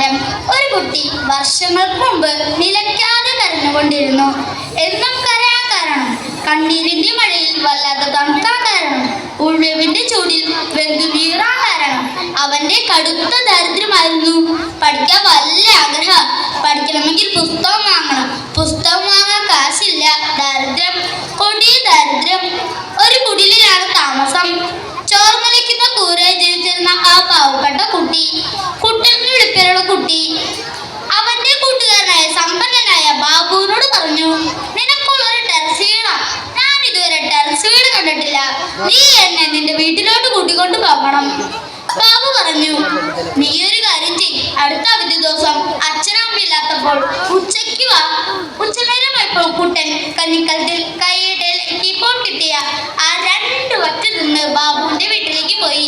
പാഠം. ഒരു കുട്ടി വർഷങ്ങൾക്ക് മുമ്പ് നിലയ്ക്കാതെ കരഞ്ഞുകൊണ്ടിരുന്നു. എന്നും കരയാൻ കാരണം കണ്ണീരിന്റെ മഴയിൽ വല്ലാതെ തണുക്കാൻ കാരണം ഉഴവിന്റെ ചൂടിൽ വെന്തു വീറാൻ കാരണം അവന്റെ കടുത്ത ദാരിദ്ര്യമായിരുന്നു. പഠിക്കാൻ വല്ല ആഗ്രഹം. പഠിക്കണമെങ്കിൽ പുസ്തകം വാങ്ങണം. പുസ്തകം വാങ്ങാൻ കാശില്ല. ദാരിദ്ര്യം, കൊടിയ ദാരിദ്ര്യം. ഒരു കുടിലിലാണ് താമസം. ചോർന്നലിക്കുന്ന കൂരയിൽ ജീവിച്ചിരുന്ന ആ പാവപ്പെട്ട കുട്ടി, കുട്ടന്റെ വിളിപ്പേരുള്ള കുട്ടി, അവന്റെ കൂട്ടുകാരനായ സമ്പന്നനായ ബാബുവിനോട് പറഞ്ഞു, നിനക്കുള്ളൊരു ടെറസ് വീടാ. ഞാൻ ഇതുവരെ ടെറസ് വീട് കണ്ടിട്ടില്ല. നീ എന്നെ നിന്റെ വീട്ടിലോട്ട് കൂട്ടിക്കൊണ്ട് പോകണം. ബാബു പറഞ്ഞു, നീ ഒരു കാര്യം ചെയ്യ്. അടുത്ത അവധി ദിവസം അച്ഛനമ്മയില്ലാത്തപ്പോൾ ഉച്ചയ്ക്ക് വാ. ഉച്ചനേരമായപ്പോൾ കുട്ടൻ കഞ്ഞിക്കലത്തിൽ കൈയുടെ ഇപ്പോൾ കിട്ടിയ ആ 2 വറ്റ് നിന്ന് ബാബുവിന്റെ വീട്ടിലേക്ക് പോയി.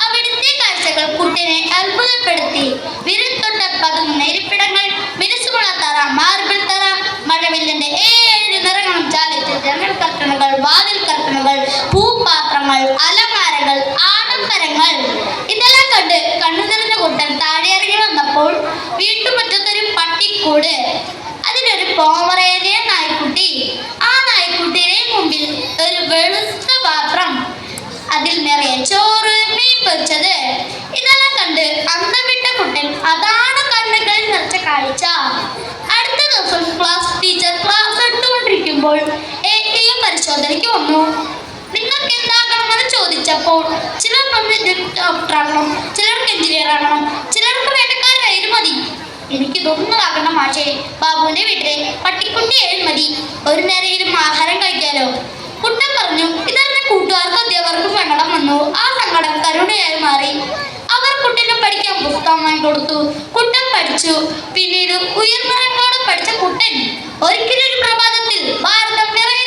അവിടുത്തെ കാഴ്ചകൾ കുട്ടനെ അത്ഭുതപ്പെടുത്തി. വിരൽത്തൊട്ട പതുങ്ങുന്ന ഇരിപ്പിടങ്ങൾ, മിനുസുമുള്ള തറ, മാർബിൾ തറ, മഴവില്ലിന്റെ 7 നിറങ്ങളും ചാലിച്ച ജനൽ കർട്ടനുകൾ, വാതിൽ കർട്ടനുകൾ, പൂപ്പാത്രങ്ങൾ, അലമാരകൾ, ആഡംബരങ്ങൾ. ഇതെല്ലാം കണ്ട് കണ്ണു നിറഞ്ഞ കുട്ടൻ താഴെ ഇറങ്ങി വന്നപ്പോൾ വീട്ടുമുറ്റത്തൊരു പട്ടിക്കൂട്, അതിലൊരു പോമറേനിയ നായ്ക്കുട്ടി. ആ നായ്ക്കുട്ടിയുടെ മുമ്പിൽ ഒരു വെളുത്ത പാത്രം, അതിൽ നിറയെ ചോറ്, മീൻ പൊരിച്ചത്. ഇതെല്ലാം കണ്ട് അന്തം വിട്ട കുട്ടൻ അതാണ് കണ്ണുകളിൽ നിറച്ച കാഴ്ച. അടുത്ത ദിവസം ടീച്ചർ ക്ലാസ് എടുത്തുകൊണ്ടിരിക്കുമ്പോൾ പരിശോധനയ്ക്ക് വന്നു. നിങ്ങൾക്ക് എന്താകണമെന്ന് ചോദിച്ചപ്പോൾ ചിലർ പറഞ്ഞു ഡോക്ടറാകണം, ചിലർക്ക് എഞ്ചിനീയർ ആകണം, ചിലർക്ക് വേട്ടക്കാരായാലും മതി. എനിക്കിതൊന്നും ആകണം മാഷേ. ബാബുവിന്റെ വീട്ടിലെ പട്ടിക്കുട്ടിയായാലും മതി. ഒരു നേരെയും ആഹാരം കഴിക്കാലോ. കുട്ടൻ പറഞ്ഞു. ഇതറിഞ്ഞ കൂട്ടുകാർക്കും അധ്യാപകർക്കും സങ്കടം വന്നു. ആ സങ്കടം കരുണയായി മാറി. അവർ കുട്ടനെ പഠിക്കാൻ പുസ്തകം വാങ്ങിക്കൊടുത്തു. കുട്ടൻ പഠിച്ചു. പിന്നീട് ഉയർന്ന റാങ്കോടെ പഠിച്ച കുട്ടൻ ഒരിക്കലൊരു പ്രഭാതത്തിൽ ഭാരതം നിറയെ